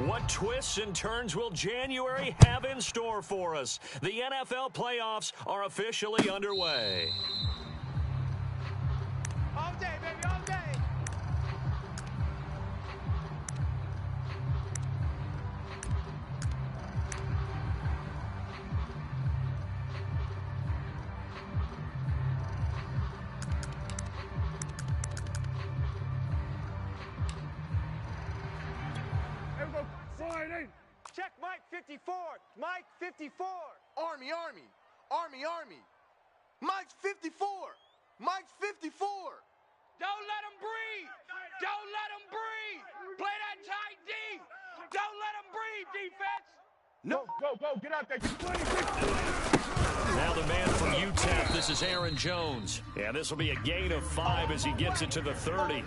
What twists and turns will January have in store for us? The NFL playoffs are officially underway. All day, baby, all day. Check Mike 54. Mike 54. Army. Mike's 54. Mike's 54. Don't let him breathe. Don't let him breathe. Play that tight D. Don't let him breathe, defense. No, go, get out there. Get 26. Now the man from UTEP, this is Aaron Jones. Yeah, this will be a gain of 5 as he gets it to the 30.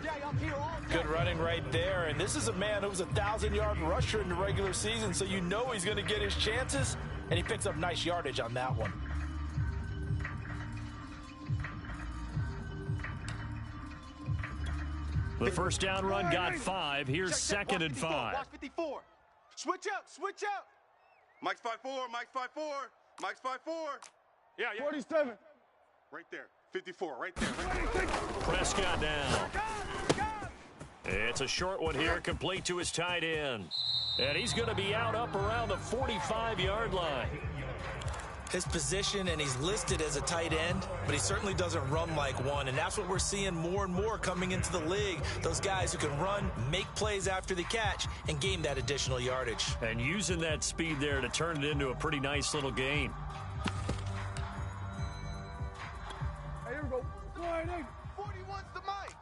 Good running right there, and this is a man who was a 1,000-yard rusher in the regular season, so you know he's going to get his chances, and he picks up nice yardage on that one. The first down run got 5. Here's second and 5. Watch 54. Switch up. Mike's 5'4", Mike's 5'4", Mike's 5'4". Yeah. 47. Right there. 54, right there. Prescott down. It's a short one here, complete to his tight end. And he's going to be out up around the 45-yard line. His position, and he's listed as a tight end, but he certainly doesn't run like one, and that's what we're seeing more and more coming into the league. Those guys who can run, make plays after the catch, and gain that additional yardage. And using that speed there to turn it into a pretty nice little gain. Hey, here we go. 41's the Mike.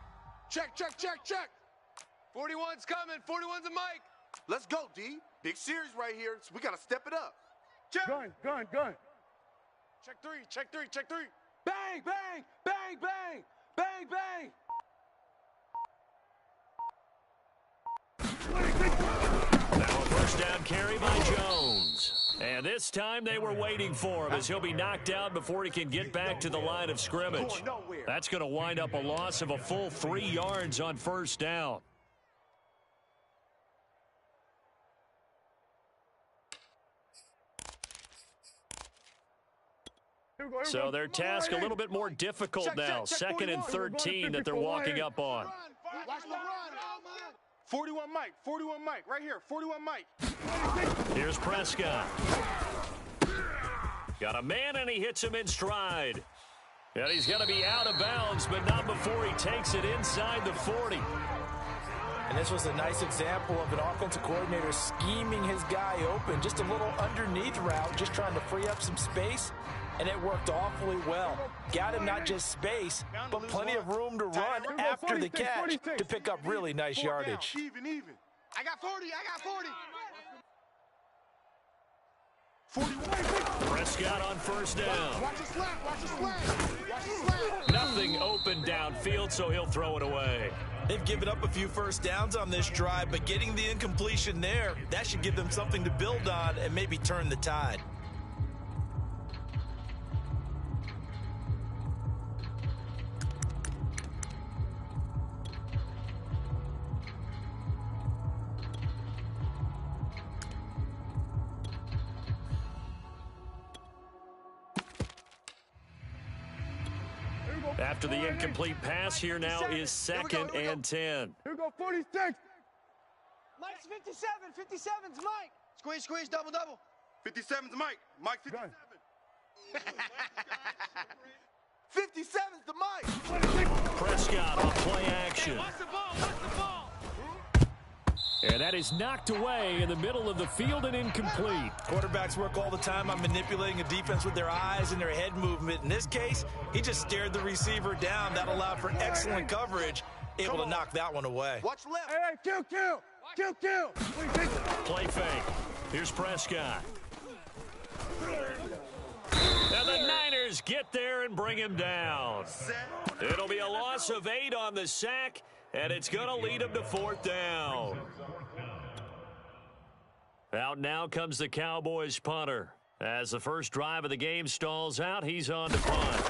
Check. 41's coming. 41's a Mike. Let's go, D. Big series right here, so we got to step it up. Check. Gun. Check three. Bang. Now a first down carry by Jones. And this time they were waiting for him as he'll be knocked out before he can get back to the line of scrimmage. That's going to wind up a loss of a full 3 yards on first down. So their task a little bit more difficult now. Second and 13 that they're walking up on. Watch the run. 41 Mike, right here. 41 Mike. Here's Prescott. Got a man, and he hits him in stride. And he's going to be out of bounds, but not before he takes it inside the 40. And this was a nice example of an offensive coordinator scheming his guy open. Just a little underneath route, just trying to free up some space. And it worked awfully well. Got him not just space, but plenty of room to run after the catch to pick up really nice yardage. Even. I got 40. 41. Prescott on first down. Watch the slap. Nothing open downfield, so he'll throw it away. They've given up a few first downs on this drive, but getting the incompletion there, that should give them something to build on and maybe turn the tide. After the incomplete pass, here now is second and 10. Here we go, 46. Mike's 57. 57's Mike. Squeeze, double. 57's Mike. Mike 57. 57's the Mike. Prescott on play action. Watch the ball. And that is knocked away in the middle of the field and incomplete. Quarterbacks work all the time on manipulating a defense with their eyes and their head movement. In this case, he just stared the receiver down. That allowed for excellent coverage, able to knock that one away. Watch left. Hey, kill. Play fake. Here's Prescott. And the Niners get there and bring him down. It'll be a loss of 8 on the sack, and it's going to lead him to fourth down. Out now comes the Cowboys punter. As the first drive of the game stalls out, he's on to punt.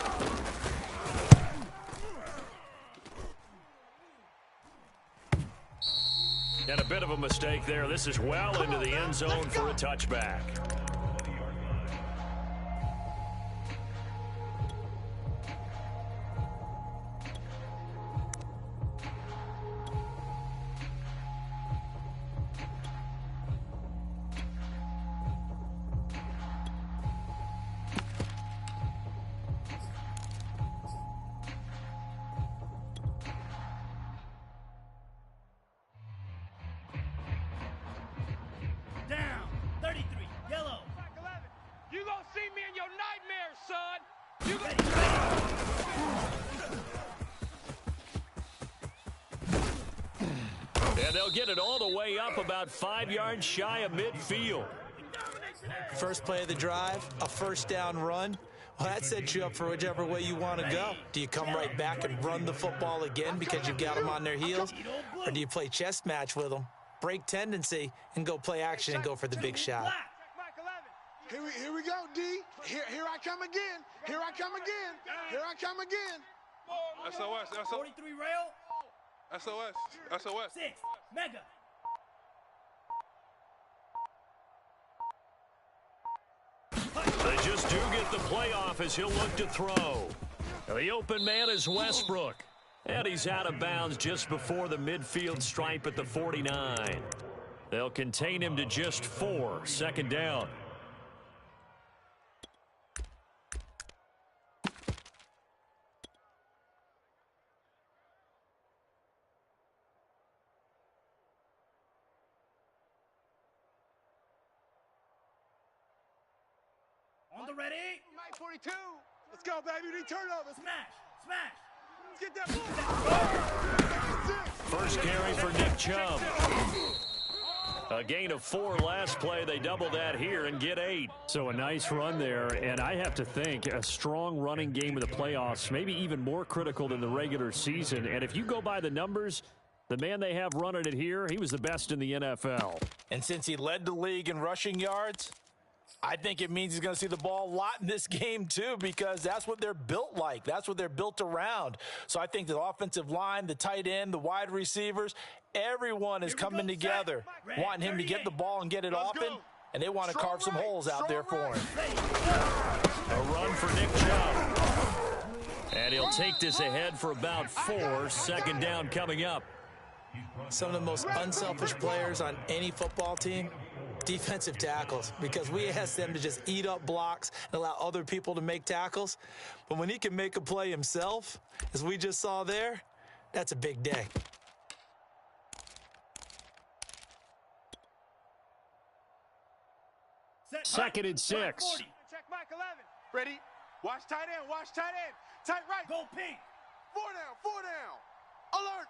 And a bit of a mistake there. This is well into the end zone for a touchback. Down, 33, yellow. You gonna see me in your nightmares, son. You And they'll get it all the way up about 5 yards shy of midfield. First play of the drive, a first down run. Well, that sets you up for whichever way you want to go. Do you come right back and run the football again because you've got them on their heels? Or do you play chess match with them, break tendency, and go play action and go for the big shot? Here we go, D. Here I come again. Here I come again. Here I come again. SOS, SOS, 43 rail, SOS, SOS. 6, mega. They just do get the playoff as he'll look to throw. The open man is Westbrook. And he's out of bounds just before the midfield stripe at the 49. They'll contain him to just 4, second down. On the ready. Mike 42. Let's go, baby. We need turnovers. Smash, smash. Let's get that ball. First carry for Nick Chubb. A gain of 4 last play. They double that here and get 8. So a nice run there, and I have to think a strong running game in the playoffs, maybe even more critical than the regular season. And if you go by the numbers, the man they have running it here, he was the best in the NFL. And since he led the league in rushing yards, I think it means he's going to see the ball a lot in this game too, because that's what they're built like. That's what they're built around. So I think the offensive line, the tight end, the wide receivers, everyone is coming together, wanting him to get the ball and get it often, and they want to carve some holes out there for him. A run for Nick Chubb. And he'll take this ahead for about 4, second down coming up. Some of the most unselfish players on any football team, defensive tackles, because we ask them to just eat up blocks and allow other people to make tackles. But when he can make a play himself, as we just saw there, that's a big day. Second and 6. check Mike 11. Ready? Watch tight end. Watch tight end. Tight right. Go pink. 4 down. 4 down. Alert.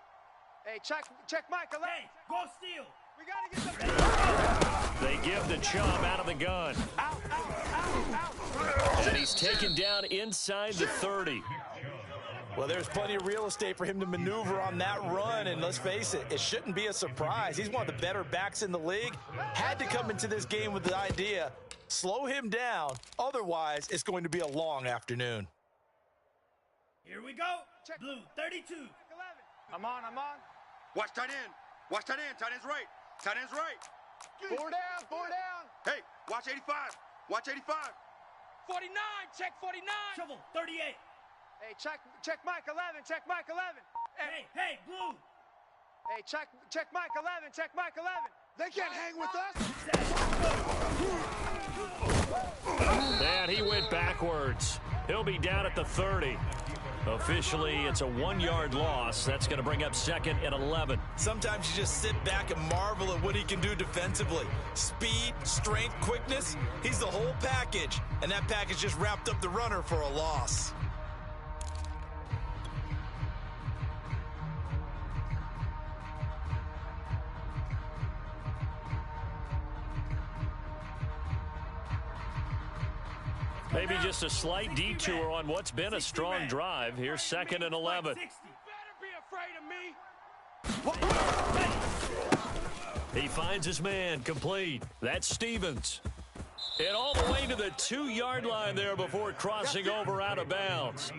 Hey, check Mike 11. Hey, go steal. We gotta get the They give the Chubb out of the gun. And he's taken down inside the 30. Well, there's plenty of real estate for him to maneuver on that run, and let's face it, it shouldn't be a surprise. He's one of the better backs in the league. Had to come into this game with the idea, slow him down, otherwise it's going to be a long afternoon. Here we go. Blue, 32. I'm on. Watch tight end. Watch tight end. Tight end's right. Tight end's right. 4 down. 4 down. Hey, watch 85. Watch 85. 49, check 49. Shovel, 38. Hey, check Mike 11. Check Mike 11. Hey, blue. Hey, check Mike 11. Check Mike 11. They can't hang with us. And he went backwards. He'll be down at the 30. Officially, it's a 1-yard loss. That's going to bring up second and 11. Sometimes you just sit back and marvel at what he can do defensively. Speed, strength, quickness, he's the whole package. And that package just wrapped up the runner for a loss. Maybe just a slight detour on what's been a strong drive. Here's second and 11. Better be afraid of me. He finds his man complete. That's Stevens. And all the way to the 2-yard line there before crossing over out of bounds.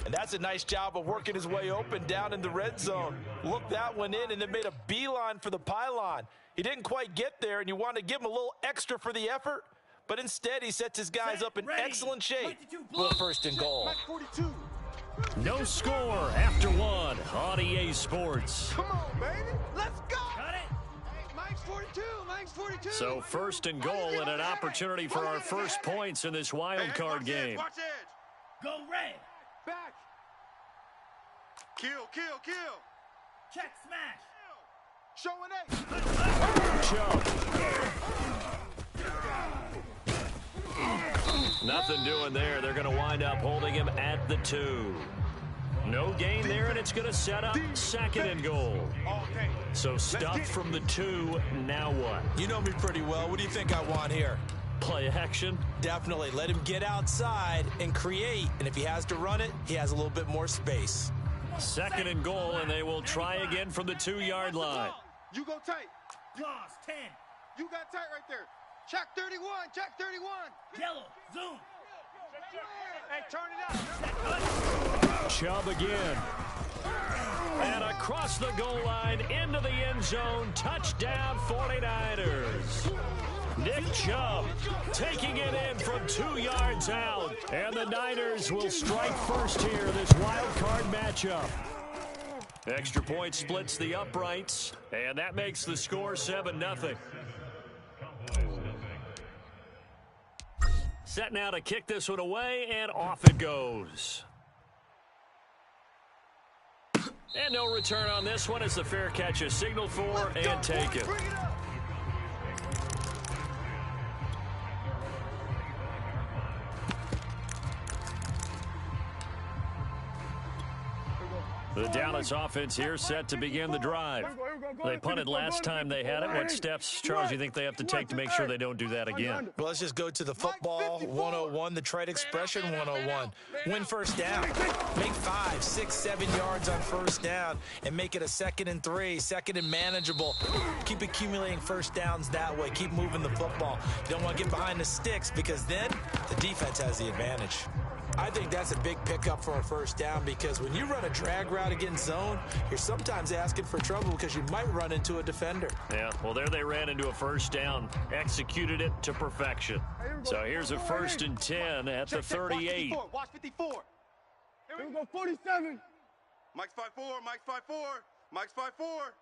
And that's a nice job of working his way open down in the red zone. Looked that one in and then made a beeline for the pylon. He didn't quite get there, and you want to give him a little extra for the effort, but instead he sets his guys up in excellent shape. Little first and goal. No score after one on EA Sports. Come on, baby. Let's go. Got it. Mike's 42. Mike's 42. So first and goal and an opportunity for our first points in this wild card game. Watch edge. Go red. Back. Kill. Check smash. Showing 8. Chubb. Nothing doing there. They're going to wind up holding him at the 2. No gain there, and it's going to set up second and goal. So stuff from the 2. Now what? You know me pretty well. What do you think I want here? Play action. Definitely. Let him get outside and create. And if he has to run it, he has a little bit more space. Second and goal, and they will try again from the 2-yard line. You go tight. Gloss 10. You got tight right there. Check 31. Check 31. Yellow. Zoom. Hey, turn it out. Chubb again. And across the goal line into the end zone. Touchdown 49ers. Nick Chubb taking it in from 2 yards out. And the Niners will strike first here this wild card matchup. Extra point splits the uprights, and that makes the score 7-0. Set now to kick this one away, and off it goes. And no return on this one as the fair catch is signaled for and taken. The Dallas offense here set to begin the drive. They punted last time they had it. What steps, Charles, you think they have to take to make sure they don't do that again? Well, let's just go to the football 101, the trade expression 101. Win first down. Make 5, 6, 7 yards on first down and make it a 2nd and 3, 2nd and manageable. Keep accumulating first downs that way. Keep moving the football. You don't want to get behind the sticks because then the defense has the advantage. I think that's a big pickup for a first down because when you run a drag route against zone, you're sometimes asking for trouble because you might run into a defender. Yeah, well, there they ran into a first down, executed it to perfection. So here's a 1st and 10 at the 38. Watch 54. Here we go, 47. Mike's 5'4", Mike's 5'4", Mike's 5'4".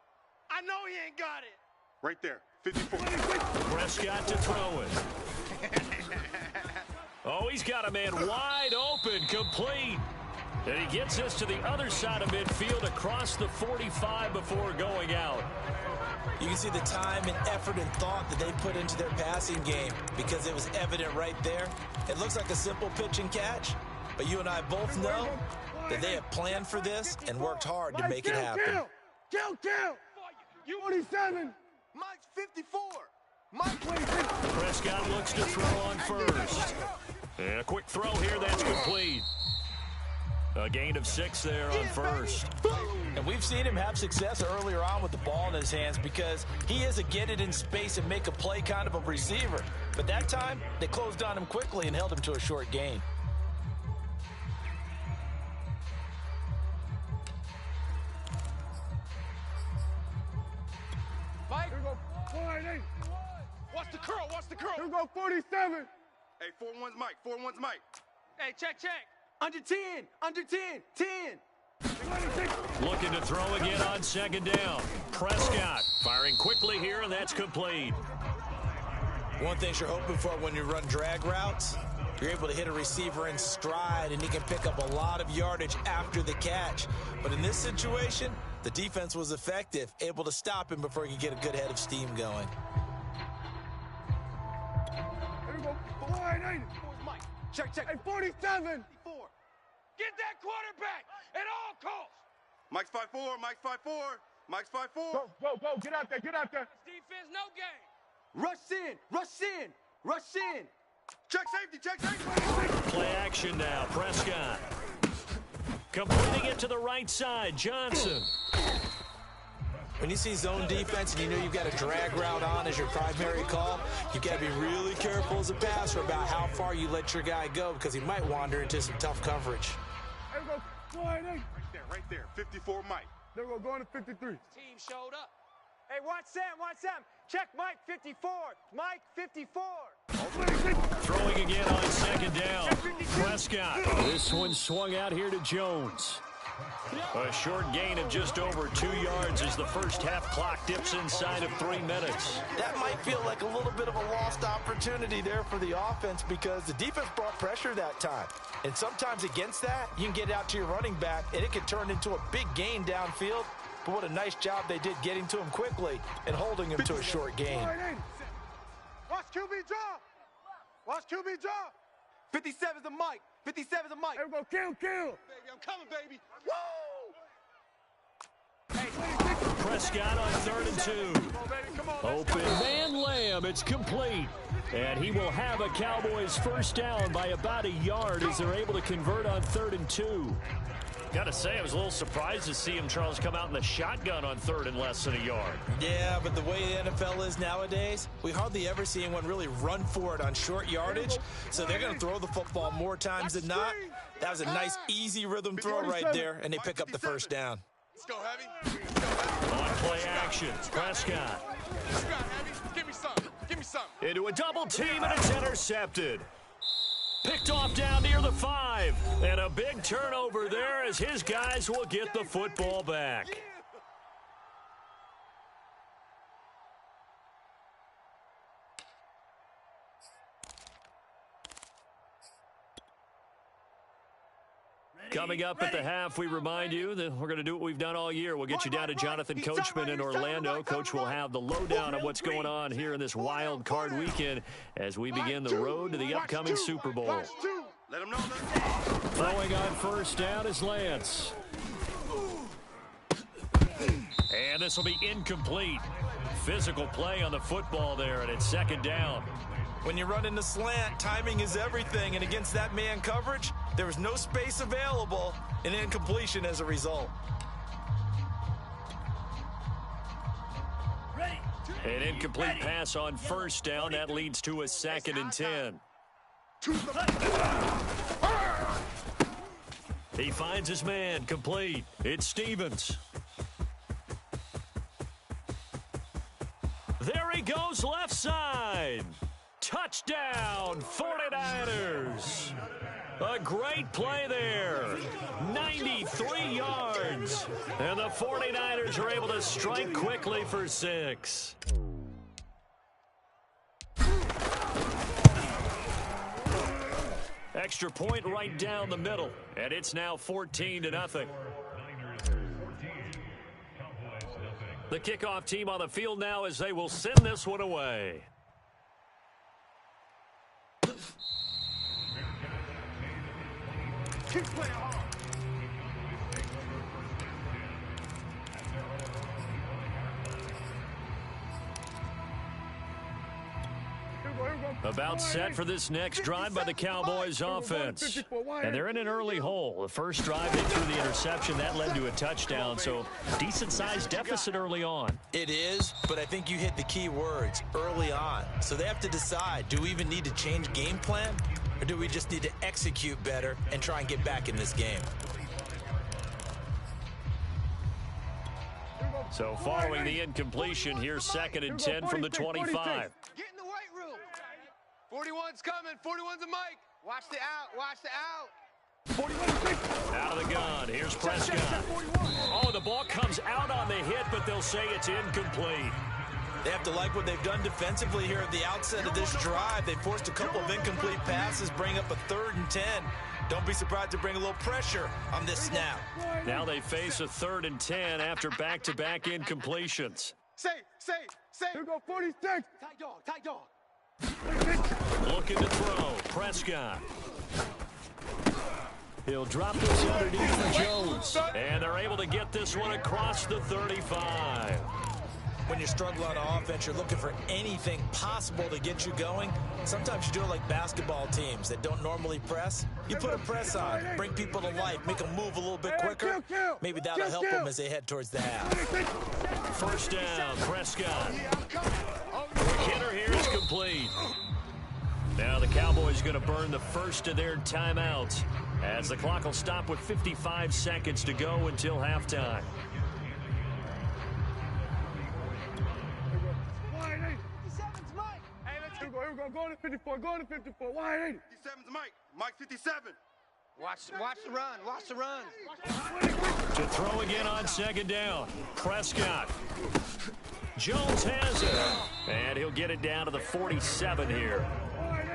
I know he ain't got it. Right there, 54. Prescott to throw it. Oh, he's got a man wide open, complete. And he gets this to the other side of midfield across the 45 before going out. You can see the time and effort and thought that they put into their passing game because it was evident right there. It looks like a simple pitch and catch, but you and I both know that they have planned for this and worked hard to make it happen. Kill. You 47. Mike's 54. Mike 26. Prescott looks to throw on first. And a quick throw here, that's complete. A gain of 6 there on first. And we've seen him have success earlier on with the ball in his hands because he is a get it in space and make a play kind of a receiver. But that time, they closed on him quickly and held him to a short gain. Mike, here we go. 4-8. Watch the curl. Here we go, 47. Hey, 4-1's Mike, 4-1's Mike. Hey, check. Under 10. 10. Looking to throw again on 2nd down. Prescott firing quickly here, and that's complete. One thing you're hoping for when you run drag routes, you're able to hit a receiver in stride, and he can pick up a lot of yardage after the catch. But in this situation, the defense was effective, able to stop him before he could get a good head of steam going. Here we go, 4-8. Mike. Check. Hey, 47. Get that quarterback at all costs. Mike's 5'4", Mike's 5'4", Mike's 5'4". Go. Get out there. Defense, no game. Rush in. Check safety. Play action now, Prescott. Completing it to the right side, Johnson. When you see zone defense and you know you've got a drag route on as your primary call, you've got to be really careful as a passer about how far you let your guy go because he might wander into some tough coverage. Here we go, Right there. 54 Mike. Then we're going to 53. Team showed up. Hey, watch Sam, watch Sam. Check Mike 54. Mike 54. Throwing again on second down. Prescott. This one swung out here to Jones. A short gain of just over 2 yards as the first half clock dips inside of 3 minutes. That might feel like a little bit of a lost opportunity there for the offense because the defense brought pressure that time. And sometimes against that, you can get out to your running back, and it can turn into a big gain downfield. But what a nice job they did getting to him quickly and holding him to a short gain. Watch QB draw. Watch QB draw. 57's the Mike. 57's the Mike. There we go. Kill. Baby, I'm coming, baby. Woo! Prescott on 3rd and 2. Open man Lamb. It's complete. And he will have a Cowboys first down by about a yard as they're able to convert on 3rd and 2. Got to say, I was a little surprised to see him, Charles, come out in the shotgun on 3rd and less than a yard. Yeah, but the way the NFL is nowadays, we hardly ever see anyone really run for it on short yardage. So they're going to throw the football more times than not. That was a nice, easy rhythm throw right there, and they pick up the first down. Let's go, Heavy. On play action, Prescott. Give me some. Into a double team, and it's intercepted. Picked off down near the 5. And a big turnover there as his guys will get the football back. Coming up at the half, we remind you that we're going to do what we've done all year. We'll get you down to Jonathan Coachman in Orlando. Coach will have the lowdown on what's going on here in this wild card weekend as we begin the road to the upcoming Super Bowl. Let him know. Throwing on first down is Lance. And this will be incomplete. Physical play on the football there, and it's 2nd down. When you run in the slant, timing is everything, and against that man coverage, there was no space available, and incompletion as a result. An incomplete pass on first down. That leads to a 2nd and 10. He finds his man, complete. It's Stevens. There he goes, left side. Touchdown, 49ers. A great play there. 93 yards. And the 49ers are able to strike quickly for 6. Extra point right down the middle. And it's now 14-0. The kickoff team on the field now as they will send this one away. Keep playing hard. About set for this next drive by the Cowboys offense. And they're in an early hole. The first drive, they threw the interception. That led to a touchdown, so decent-sized deficit early on. It is, but I think you hit the key words, early on. So they have to decide, do we even need to change game plan? Or do we just need to execute better and try and get back in this game? So following the incompletion, here's 2nd and 10 from the 25. Get in the weight room. 41's coming. 41's a Mike. Watch the out. Watch the out. Out of the gun. Here's Prescott. Oh, the ball comes out on the hit, but they'll say it's incomplete. They have to like what they've done defensively here at the outset of this drive. They forced a couple of incomplete passes, bring up a 3rd and 10. Don't be surprised to bring a little pressure on this snap. Now they face a 3rd and 10 after back-to-back incompletions. Say. Here we go, 46. Tight dog. Looking to throw. Prescott. He'll drop this underneath for Jones. And they're able to get this one across the 35. When you're struggling on offense, you're looking for anything possible to get you going. Sometimes you do it like basketball teams that don't normally press. You put a press on, bring people to life, make them move a little bit quicker. Maybe that'll help them as they head towards the half. First down, Prescott. Hitter here is complete. Now the Cowboys going to burn the first of their timeouts as the clock will stop with 55 seconds to go until halftime. Here we go. Go to 54. Go to 54. Wide 80. 57's Mike. Mike 57. Watch the run. Watch the run. To throw again on second down. Prescott. Jones has it. And he'll get it down to the 47 here.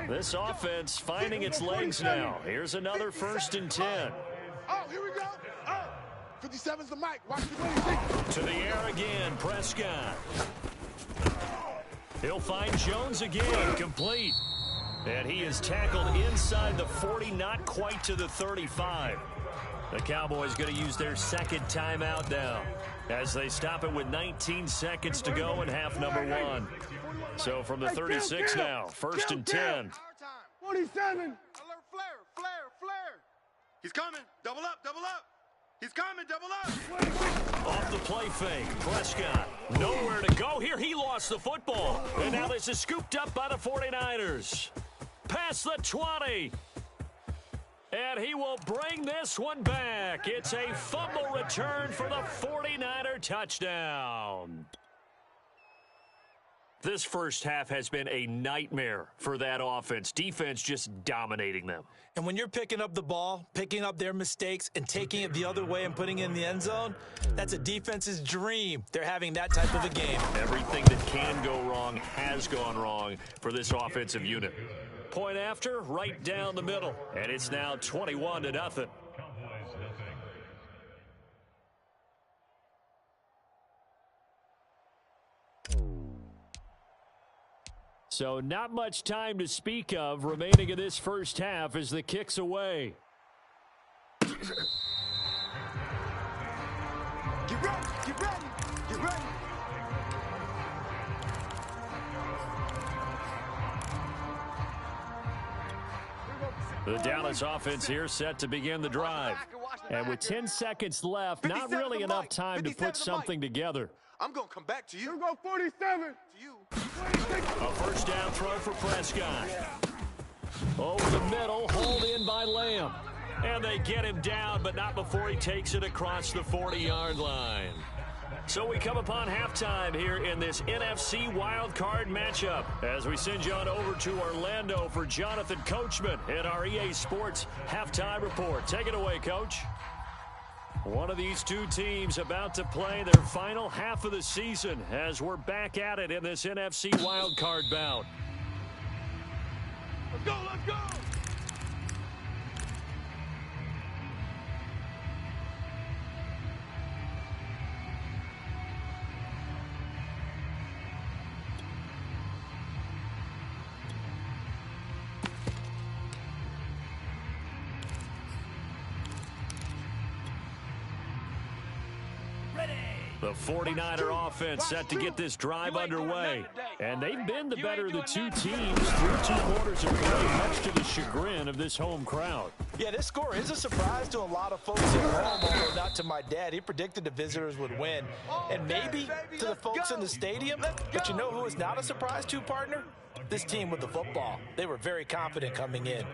This offense finding its legs now. Here's another 1st and 10. Oh, here we go. Oh, 57's the Mike. Watch the to the air again, Prescott. He'll find Jones again, complete. And he is tackled inside the 40, not quite to the 35. The Cowboys going to use their second timeout now as they stop it with 19 seconds to go in half number 1. So from the 36 now, 1st and 10. 47. Alert, flare. He's coming. Double up. He's coming. Double up. Off the play fake. Prescott. Nowhere to go here. He lost the football. And now this is scooped up by the 49ers. Past the 20. And he will bring this one back. It's a fumble return for the 49er touchdown. This first half has been a nightmare for that offense. Defense just dominating them. And when you're picking up the ball, picking up their mistakes, and taking it the other way and putting it in the end zone, that's a defense's dream. They're having that type of a game. Everything that can go wrong has gone wrong for this offensive unit. Point after, right down the middle. And it's now 21-0. So not much time to speak of remaining in this first half as the kick's away. Get ready. The Dallas offense here set to begin the drive. And with 10 seconds left, not really enough time to put something together. I'm going to come back to you. Here we go, 47. To you. A first down throw for Prescott. Over the middle, hauled in by Lamb. And they get him down, but not before he takes it across the 40-yard line. So we come upon halftime here in this NFC wildcard matchup as we send you on over to Orlando for Jonathan Coachman in our EA Sports Halftime Report. Take it away, Coach. One of these two teams about to play their final half of the season as we're back at it in this NFC wildcard bout. Let's go. The 49er offense set to get this drive underway. And they've been the better of the two teams through 2 quarters of play, much to the chagrin of this home crowd. Yeah, this score is a surprise to a lot of folks at home, although not to my dad. He predicted the visitors would win. And maybe to the folks in the stadium. But you know who is not a surprise to, partner? This team with the football. They were very confident coming in.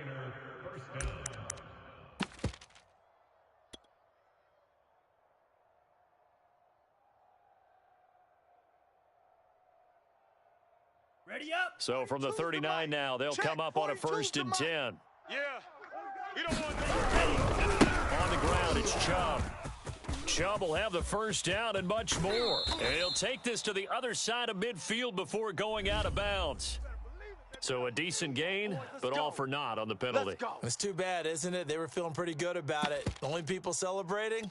Ready up. So from the 39 now, they'll come up on a 1st and 10. Yeah. You don't want On the ground, it's Chubb. Chubb will have the first down and much more. And he'll take this to the other side of midfield before going out of bounds. So a decent gain, but all for naught on the penalty. It's too bad, isn't it? They were feeling pretty good about it. The only people celebrating,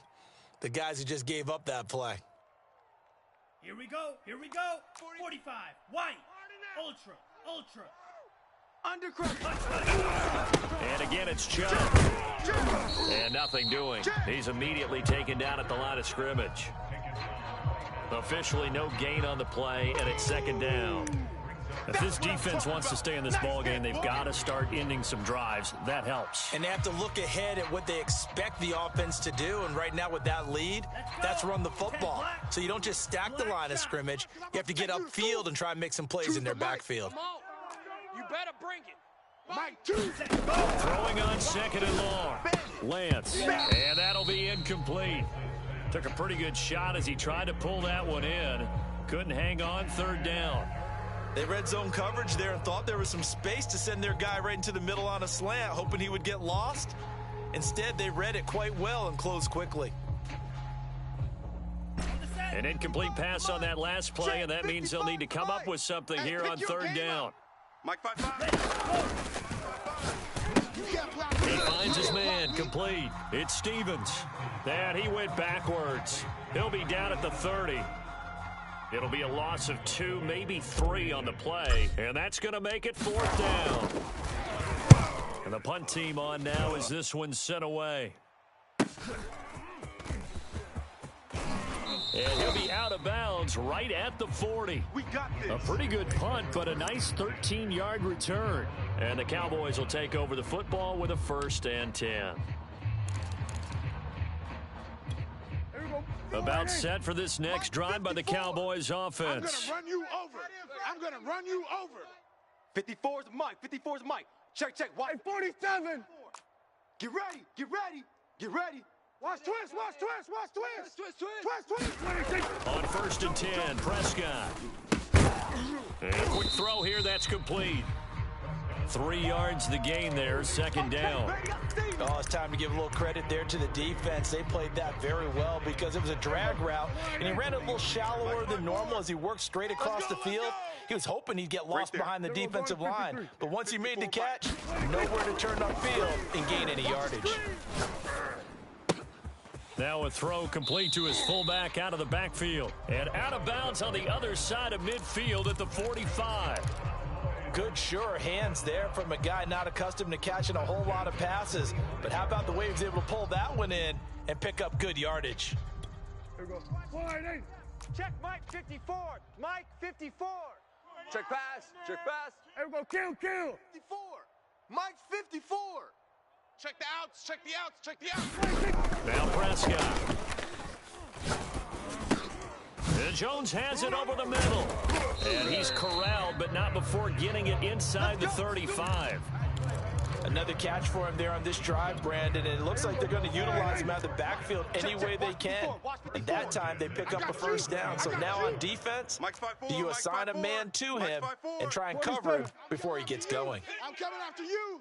the guys who just gave up that play. Here we go. 45. White. Ultra. And again, it's Chubb. And nothing doing. He's immediately taken down at the line of scrimmage. Officially no gain on the play, and it's 2nd down. If this defense wants to stay in this ballgame, they've got to start ending some drives. That helps. And they have to look ahead at what they expect the offense to do. And right now with that lead, that's run the football. So you don't just stack the line of scrimmage. You have to get upfield and try and make some plays in their backfield. You better bring it. Mike 2. Throwing on second and long. Lance. And that'll be incomplete. Took a pretty good shot as he tried to pull that one in. Couldn't hang on third down. They read zone coverage there and thought there was some space to send their guy right into the middle on a slant, hoping he would get lost. Instead, they read it quite well and closed quickly. An incomplete pass on that last play, and that means they'll need to come up with something here on third down. Mike 5-5. He finds his man, complete. It's Stevens. And he went backwards. He'll be down at the 30. It'll be a loss of 2, maybe 3 on the play, and that's going to make it fourth down. And the punt team on now as this one's sent away. And he'll be out of bounds right at the 40. We got this. A pretty good punt, but a nice 13-yard return. And the Cowboys will take over the football with a 1st and 10. About set for this next drive by the Cowboys offense. I'm going to run you over. I'm going to run you over. 54's Mike. 54's Mike. Check. Watch 47. Get ready. Get ready. Get ready. Watch twist. On 1st and 10, Prescott. And a quick throw here, that's complete. 3 yards the gain there, 2nd down. Oh, it's time to give a little credit there to the defense. They played that very well because it was a drag route, and he ran it a little shallower than normal as he worked straight across the field. He was hoping he'd get lost behind the defensive line, but once he made the catch, nowhere to turn upfield and gain any yardage. Now a throw complete to his fullback out of the backfield. And out of bounds on the other side of midfield at the 45. Good, sure hands there from a guy not accustomed to catching a whole lot of passes. But how about the way he was able to pull that one in and pick up good yardage? Here we go. Check Mike 54. Mike 54. Check pass. Here we go. Kill. 54. Mike 54. Check the outs. Now Prescott. And Jones has it over the middle. And he's corralled, but not before getting it inside the 35. Another catch for him there on this drive, Brandon, and it looks like they're going to utilize him out of the backfield any way they can. And that time, they pick up a 1st down. So now on defense, you assign a man to him and try and cover him before he gets going. I'm coming after you.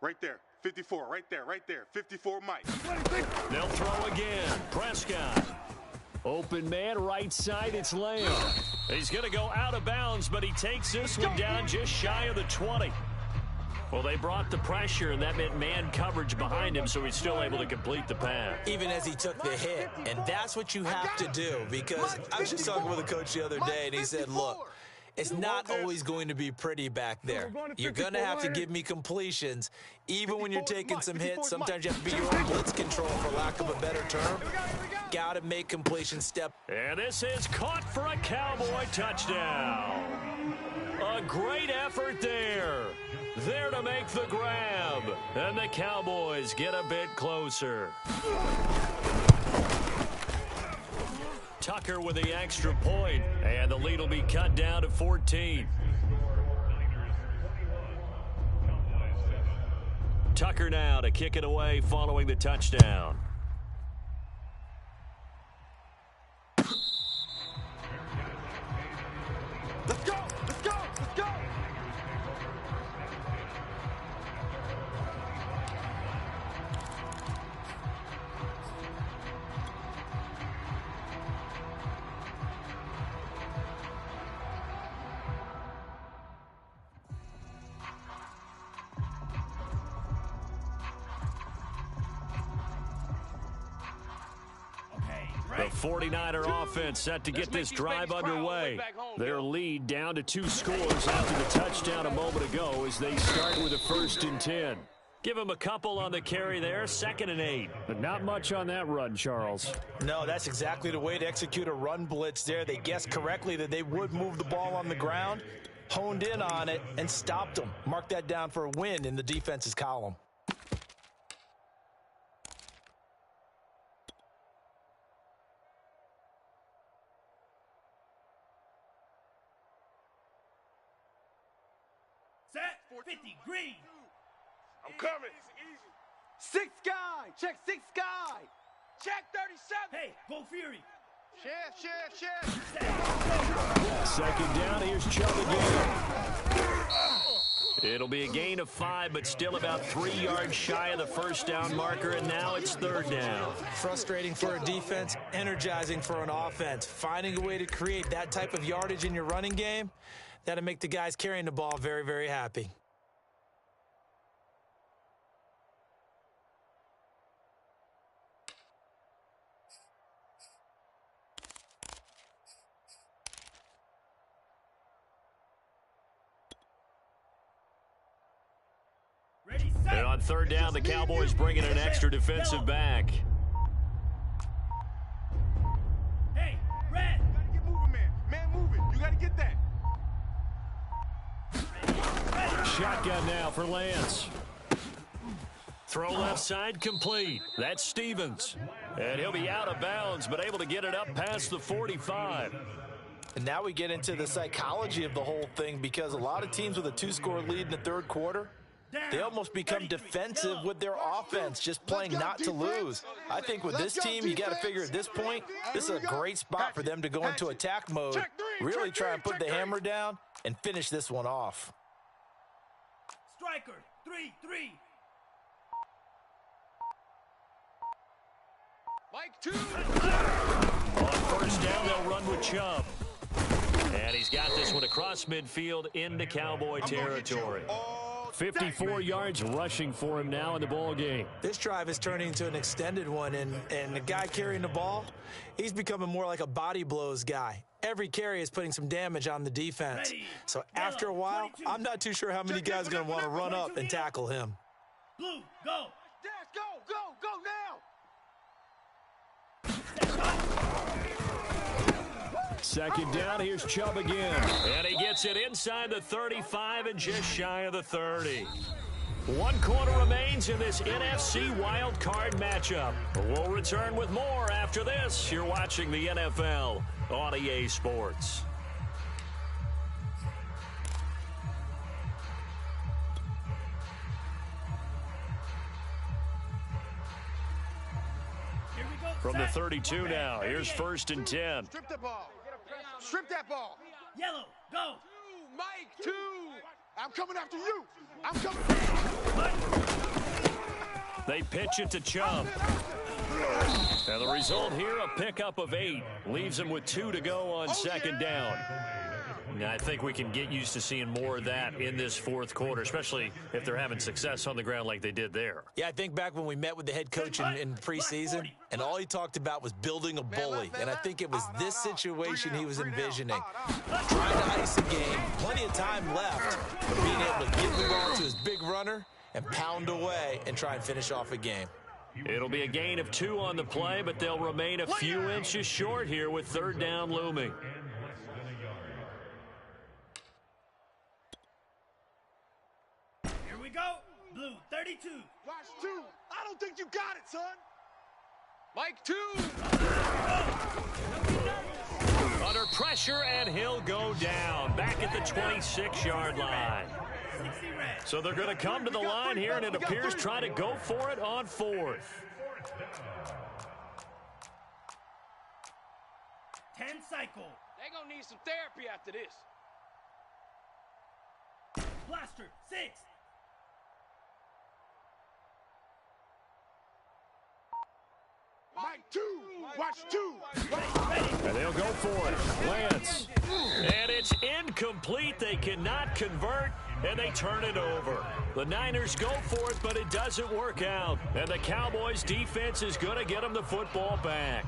Right there. 54. Right there. 54 Mike. They'll throw again. Prescott. Open man, right side, it's Lamb. He's going to go out of bounds, but he takes this one down just shy of the 20. Well, they brought the pressure, and that meant man coverage behind him, so he's still able to complete the pass. Even as he took the hit, and that's what you have to do, because I was just talking with a coach the other day, and he said, look, it's not always going to be pretty back there. You're going to have to give me completions. Even when you're taking some hits, sometimes you have to be your own blitz control, for lack of a better term. Got to make completion step. And this is caught for a Cowboy touchdown. A great effort there. There to make the grab. And the Cowboys get a bit closer. Tucker with the extra point, and the lead will be cut down to 14. Tucker now to kick it away following the touchdown. Let's go. The 49er offense set to get this drive underway. Their lead down to 2 scores after the touchdown a moment ago as they start with a 1st and 10. Give him a couple on the carry there, 2nd and 8. But not much on that run, Charles. No, that's exactly the way to execute a run blitz there. They guessed correctly that they would move the ball on the ground, honed in on it, and stopped them. Mark that down for a win in the defense's column. 50 green. I'm coming. Sixth guy. Check sixth guy. Check 37. Hey, go Fury. Chef. Second down, here's Chubb again. It'll be a gain of 5, but still about 3 yards shy of the first down marker, and now it's third down. Frustrating for a defense, energizing for an offense. Finding a way to create that type of yardage in your running game, that'll make the guys carrying the ball very, very happy. Ready, set. And on third down, the Cowboys bring in an extra defensive back. Hey, red. You gotta get moving, man. Man moving. You gotta get that. Shotgun now for Lance. Throw left side complete. That's Stevens. And he'll be out of bounds, but able to get it up past the 45. And now we get into the psychology of the whole thing, because a lot of teams with a 2-score lead in the third quarter, they almost become defensive with their offense, just playing not to lose. I think with this team, you got to figure at this point, this is a great spot for them to go into attack mode, really try and put the hammer down and finish this one off. Striker, 3-3. Mike 2. On first down, they'll run with Chubb. And he's got this one across midfield into Cowboy territory. 54 yards rushing for him now in the ball game. This drive is turning into an extended one, and the guy carrying the ball, he's becoming more like a body blows guy. Every carry is putting some damage on the defense. So after a while, I'm not too sure how many guys are going to want to run up and tackle him. Blue, go. Dash, go now. Second down, here's Chubb again. And he gets it inside the 35 and just shy of the 30. 1 quarter remains in this NFC wild card matchup. We'll return with more after this. You're watching the NFL on EA Sports. Here we go. From the set. 32 now, here's 1st and 10. Strip the ball. Strip that ball. Yellow, go. Mike 2. I'm coming after you. I'm coming. They pitch it to Chubb. And the result here, a pickup of 8. Leaves him with 2 to go on second down. And I think we can get used to seeing more of that in this fourth quarter, especially if they're having success on the ground like they did there. Yeah, I think back when we met with the head coach in preseason, and all he talked about was building a bully. And I think it was this situation he was envisioning. Trying to ice a game, plenty of time left, but being able to get the ball to his big runner and pound away and try and finish off a game. It'll be a gain of 2 on the play, but they'll remain a few inches short here with third down looming. Here we go. Blue, 32. Watch 2. I don't think you got it, son. Mike 2. Under pressure, and he'll go down. Back at the 26-yard line. 60 red. So they're going to come to the line here, and it appears try to go for it on 4th. 10 cycle. They're going to need some therapy after this. Blaster, 6. Mike 2. Watch 2. And they'll go for it. Lance. And it's incomplete. They cannot convert, and they turn it over. The Niners go for it, but it doesn't work out. And the Cowboys defense is going to get them the football back.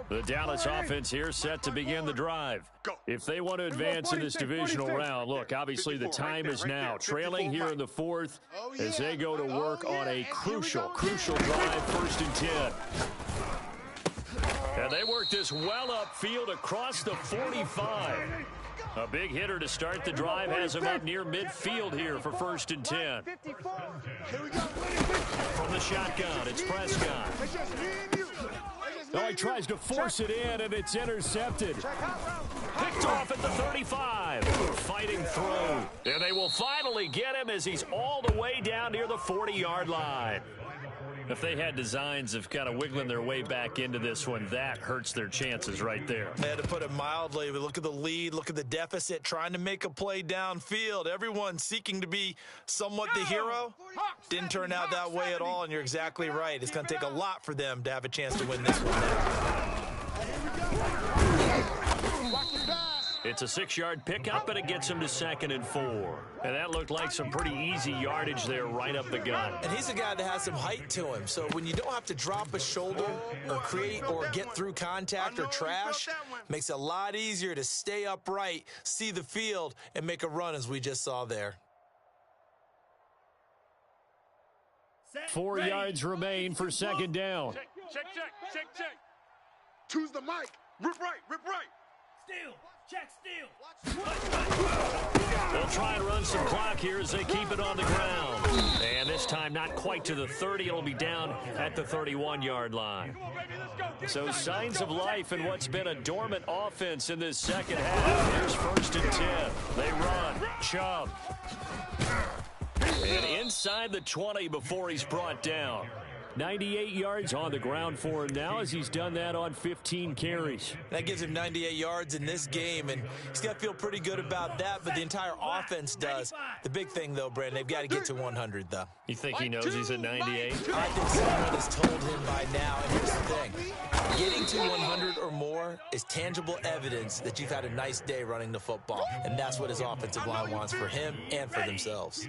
The Dallas offense here set to begin the drive. If they want to advance in this divisional round, look, obviously the time is now. Trailing here in the 4th as they go to work on a crucial drive, 1st and 10. And they work this well upfield across the 45. A big hitter to start the drive has him up near midfield here for 1st and 10. Here we go. From the shotgun, it's Prescott. It's just me and you. Oh, he tries to force it in, and it's intercepted. Picked off at the 35. Fighting through. And they will finally get him as he's all the way down near the 40-yard line. If they had designs of kind of wiggling their way back into this one, that hurts their chances right there. They had to put it mildly. But look at the lead, look at the deficit, trying to make a play downfield. Everyone seeking to be somewhat the hero. Didn't turn out that way at all, and you're exactly right. It's going to take a lot for them to have a chance to win this one now. It's a 6-yard pickup, and it gets him to 2nd and 4. And that looked like some pretty easy yardage there right up the gut. And he's a guy that has some height to him. So when you don't have to drop a shoulder or create or get through contact or trash, makes it a lot easier to stay upright, see the field, and make a run as we just saw there. 4 yards remain for 2nd down. Check. Choose the mic. Rip right, rip right. Steal. Check steal. They'll try and run some clock here as they keep it on the ground. And this time not quite to the 30. It'll be down at the 31-yard line. So signs of life in what's been a dormant offense in this second half. Here's 1st and 10. They run. Chubb. And inside the 20 before he's brought down. 98 yards on the ground for him now as he's done that on 15 carries. That gives him 98 yards in this game, and he's got to feel pretty good about that, but the entire offense does. The big thing, though, Brandon, they've got to get to 100, though. You think he knows he's at 98? I think someone has told him by now, and here's the thing. Getting to 100 or more is tangible evidence that you've had a nice day running the football, and that's what his offensive line wants for him and for themselves.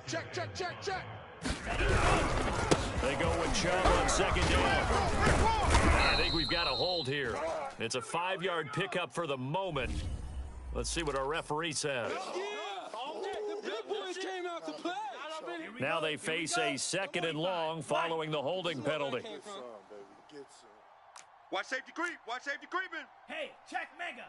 Check. They go with Chubb on 2nd down. I think we've got a hold here. It's a 5-yard pickup for the moment. Let's see what our referee says. Now they face a 2nd and long following the holding penalty. Watch safety creep. Watch safety creeping. Hey, check mega.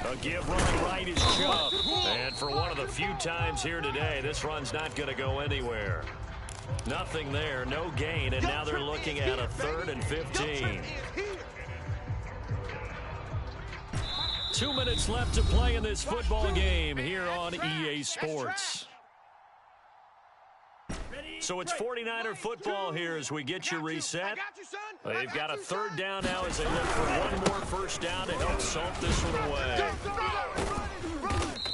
A give running right is Chubb. And for one of the few times here today, this run's not going to go anywhere. Nothing there, no gain, and now they're looking at a 3rd and 15. 2 minutes left to play in this football game here on EA Sports. So it's 49er football here as we get you reset. They've got a 3rd down now as they look for one more 1st down to help salt this one away.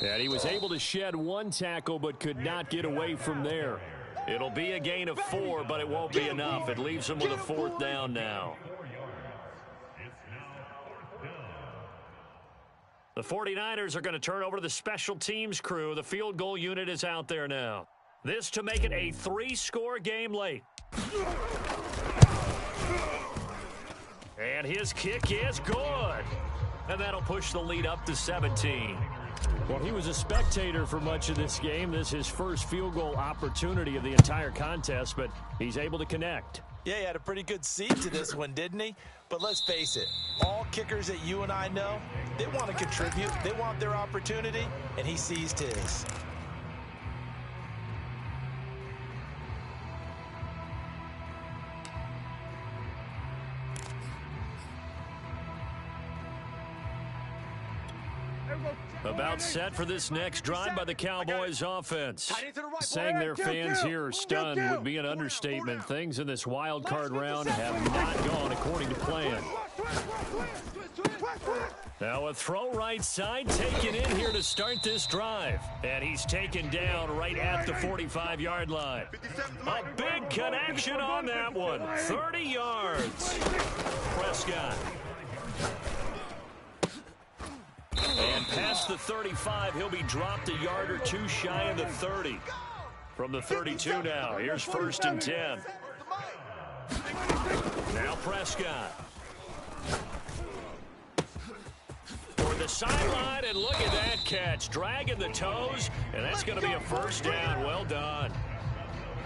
And he was able to shed 1 tackle but could not get away from there. It'll be a gain of 4, but it won't be enough. It leaves them with a 4th down now. The 49ers are going to turn over to the special teams crew. The field goal unit is out there now. This to make it a 3-score game late. And his kick is good. And that'll push the lead up to 17. Well, he was a spectator for much of this game. This is his first field goal opportunity of the entire contest, but he's able to connect. Yeah, he had a pretty good seat to this one, didn't he? But let's face it, all kickers that you and I know, they want to contribute. They want their opportunity, and he seized his. About set for this next drive by the Cowboys offense. Saying their fans here are stunned would be an understatement. Things in this wild card round have not gone according to plan. Now a throw right side taken in here to start this drive. And he's taken down right at the 45-yard line. A big connection on that one. 30 yards. Prescott. And past the 35, he'll be dropped a yard or two shy of the 30. From the 32 now, here's 1st and 10. Now Prescott. For the sideline, and look at that catch. Dragging the toes, and that's going to be a 1st down. Well done.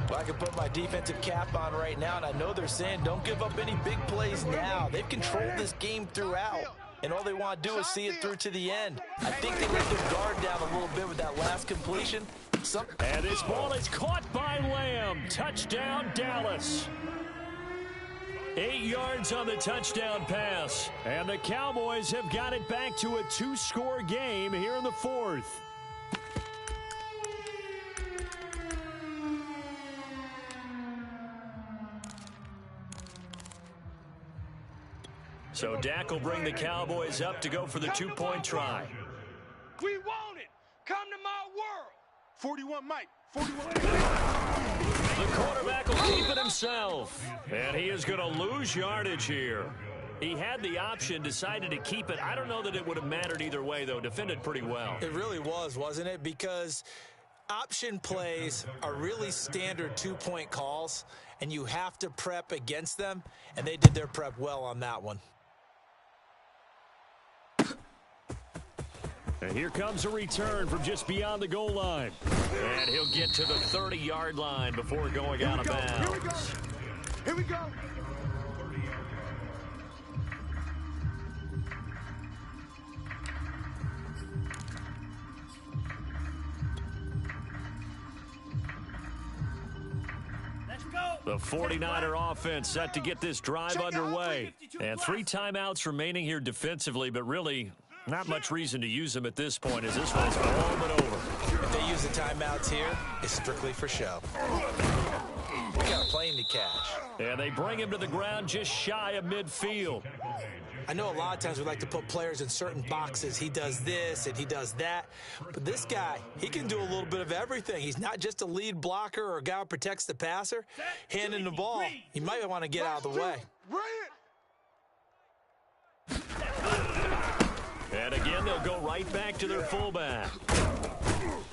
Well, I can put my defensive cap on right now, and I know they're saying don't give up any big plays now. They've controlled this game throughout. And all they want to do is see it through to the end. I think they let their guard down a little bit with that last completion. And this ball is caught by Lamb. Touchdown, Dallas. 8 yards on the touchdown pass. And the Cowboys have got it back to a 2-score game here in the fourth. So Dak will bring the Cowboys up to go for the 2-point try. We want it. Come to my world. 41, Mike. 41. The quarterback will keep it himself. And he is going to lose yardage here. He had the option, decided to keep it. I don't know that it would have mattered either way, though. Defended pretty well. It really was, wasn't it? Because option plays are really standard 2-point calls, and you have to prep against them, and they did their prep well on that one. And here comes a return from just beyond the goal line. And he'll get to the 30-yard line before going out of bounds. Here we go. Let's go. The 49er offense set to get this drive underway. And 3 timeouts remaining here defensively, but really not much reason to use them at this point as this one's all but over. If they use the timeouts here, it's strictly for show. We got a plane to catch. And they bring him to the ground just shy of midfield. I know a lot of times we like to put players in certain boxes. He does this and he does that. But this guy, he can do a little bit of everything. He's not just a lead blocker or a guy who protects the passer. Handing the ball, he might want to get out of the way. And again, they'll go right back to their fullback.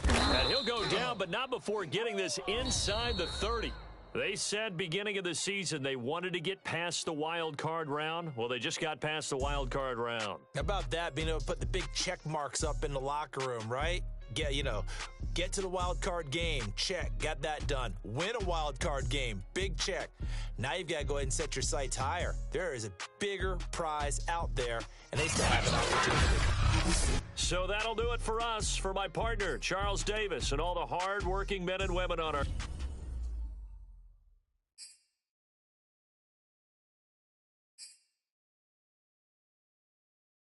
And he'll go down, but not before getting this inside the 30. They said beginning of the season they wanted to get past the wild card round. Well, they just got past the wild card round. How about that, being able to put the big check marks up in the locker room, right? Get to the wild card game. Check. Got that done. Win a wild card game. Big check. Now you've got to go ahead and set your sights higher. There is a bigger prize out there, and they still have an opportunity. So that'll do it for us. For my partner, Charles Davis, and all the hard-working men and women on our